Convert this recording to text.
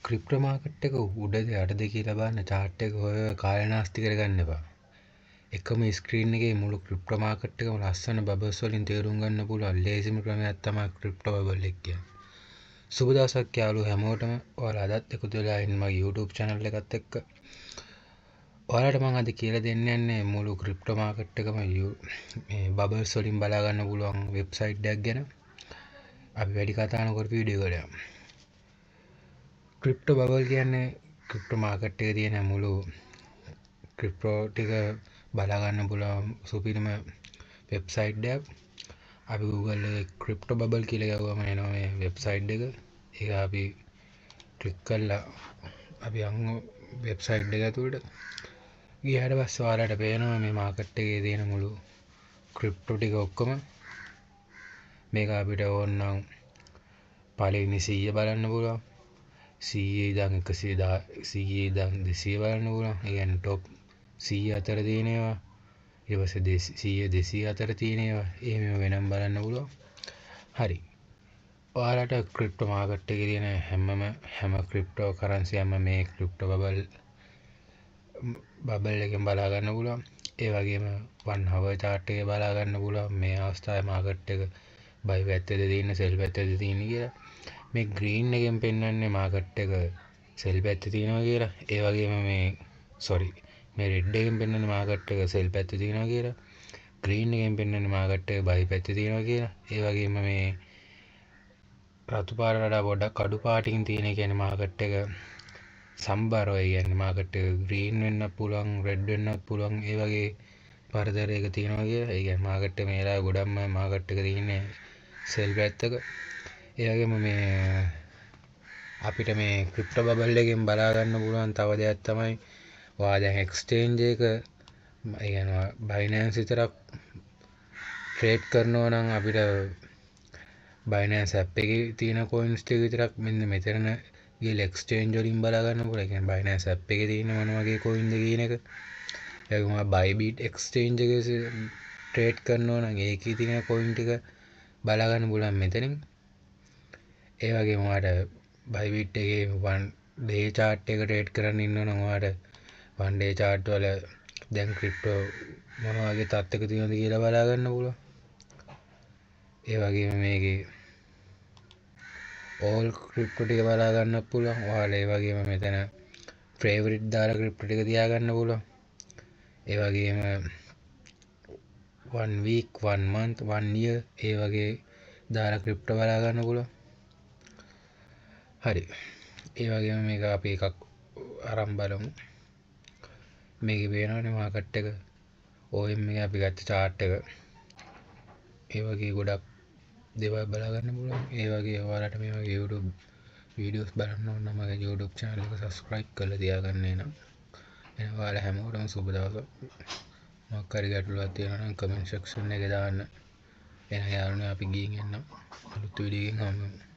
Crypto market එක උඩද යටද කියලා බලන්න chart එක හොය කාලය නාස්ති කරගන්න එපා. එකම ස්ක්‍රීන් එකේ මුළු ක්‍රිප්ටෝ මාකට් එකම ලස්සන බබල්ස් වලින් තේරුම් ගන්න පුළුවන් ලේසිම ක්‍රමයක් තමයි ක්‍රිප්ටෝ බබල් එක කියන්නේ. සුබ දවසක් යාළුවෝ හැමෝටම. ඔයාලා අදත් එකතු වෙලා ඉන්න මගේ YouTube channel එකත් එක්ක. ඔයාලට මම අද කියලා දෙන්න යන්නේ මුළු ක්‍රිප්ටෝ මාකට් එකම මේ බබල්ස් වලින් බලා ගන්න පුළුවන් වෙබ්සයිට් එකක් ගැන. අපි වැඩි කතා නොකර වීඩියෝ එකට යමු. ක්‍රිප්ටෝ බබල් කියන්නේ ක්‍රිප්ටෝ මාකට් එකේ තියෙන මුළු ක්‍රිප්ටෝ ටික බලා ගන්න පුළුවන් සුපිරිම වෙබ්සයිට් එකක්. අපි Google එකේ ක්‍රිප්ටෝ බබල් කියලා ගාවම එනවා මේ වෙබ්සයිට් එක. ඒක අපි ක්ලික් කරලා අපි යමු වෙබ්සයිට් එක ඇතුළට. ගියාට පස්සේ ඔයාලට පේනවා මේ මාකට් එකේ තියෙන මුළු ක්‍රිප්ටෝ ටික ඔක්කොම. මේක අපිට ඕන නම් පළවෙනි 100 බලන්න පුළුවන්. 100 ඉඳන් 100 ඉඳන් 200 බලන්න පුළුවන්. ඒ කියන්නේ টොප් 100 අතර තියෙන ඒවා. ඊට පස්සේ 100 200 අතර තියෙන ඒවා. එහෙම වෙනම බලන්න පුළුවන්. හරි. ඔයාලට ක්‍රිප්ටෝ මාකට් එකේ තියෙන හැම ක්‍රිප්ටෝ කරන්සි හැම මේ ක්‍රිප්ටෝ බබල් එකෙන් බලා ගන්න පුළුවන්. ඒ වගේම 1 hour chart එකේ බලා ගන්න පුළුවන් මේ අවස්ථාවේ මාකට් එක බයි පැත්තේද තියෙන සෙල් පැත්තේද තියෙන කියලා. මේ ග්‍රීන් එකෙන් පෙන්වන්නේ මාකට් එක සෙල් පැත්තේ තියෙනවා කියලා. ඒ වගේම මේ රෙඩ් එකෙන් පෙන්වන්නේ මාකට් එක සෙල් පැත්තේ තියෙනවා කියලා. ග්‍රීන් එකෙන් පෙන්වන්නේ මාකට් එක බයි පැත්තේ තියෙනවා කියලා. ඒ වගේම මේ රතු පාට වඩා පොඩ්ඩක් කඩු පාටින් තියෙන කියන්නේ මාකට් එක සම්බරව. ඒ කියන්නේ මාකට් එක ග්‍රීන් වෙන්නත් පුළුවන්, රෙඩ් වෙන්නත් පුළුවන්. ඒ වගේ පරතරයක තියෙනවා කියලා. ඒ කියන්නේ මාකට් එක මේ වෙලාවේ ගොඩක්ම මාකට් එක තියෙන්නේ සෙල් පැත්තක. ඒ වගේම මේ අපිට මේ ක්‍රිප්ටෝ බබල් එකෙන් බලා ගන්න පුළුවන් තව දෙයක් තමයි ඔයා දැන් එක්ස්චේන්ජ් එක ඒ කියන්නේ Binance විතරක් ට්‍රේඩ් කරනවා නම් අපිට Binance app එකේ තියෙන coins ටික විතරක් මෙන්න මෙතන ගිහලා එක්ස්චේන්ජ් වලින් බලා ගන්න පුළුවන්. ඒ කියන්නේ Binance app එකේ තියෙන මොන වගේ coin ද කියන එක. ඒ වගේම Bybit exchange එකේ ට්‍රේඩ් කරනවා නම් ඒකේ තියෙන coin ටික බලා ගන්න පුළුවන් මෙතනින්. ඒ වගේම ඔයාලට Bybit එකේ 1 day chart එක ට්‍රේඩ් කරන්න ඉන්න නම් ඔයාලට 1 day chart වල දැන් ක්‍රිප්ටෝ මොන වගේ තත්ත්වයක තියෙනවද කියලා බලා ගන්න පුළුවන්. ඒ වගේම මේකේ all ක්‍රිප්ටෝ ටික බලා ගන්නත් පුළුවන්. ඔයාලා ඒ වගේම මෙතන favorite දාලා ක්‍රිප්ටෝ ටික තියා ගන්න පුළුවන්. ඒ වගේම 1 week 1 month 1 year ඒ වගේ දාලා ක්‍රිප්ටෝ බලා ගන්න පුළුවන්. හරි. ඒ වගේම මේක අපි එකක් අරන් බලමු. මේකේ පේනවනේ මාකට් එක OM එකේ අපි ගත්ත chart එක. ඒ වගේ ගොඩක් දේවල් බලා ගන්න පුළුවන්. ඒ වගේ ඔයාලට මේ වගේ YouTube වීඩියෝස් බලන්න ඕන නම් මගේ YouTube channel එක subscribe කරලා තියාගන්න එනවා. එහෙනම් ඔයාලා හැමෝටම සුබ දවසක්. මොකක් හරි ගැටලුවක් තියෙනවා නම් comment section එකේ දාන්න. එහෙනම් යාළුවනේ අපි ගිහින් එන්නම්. අලුත් වීඩියෝ එකකින් හම්බ වෙමු.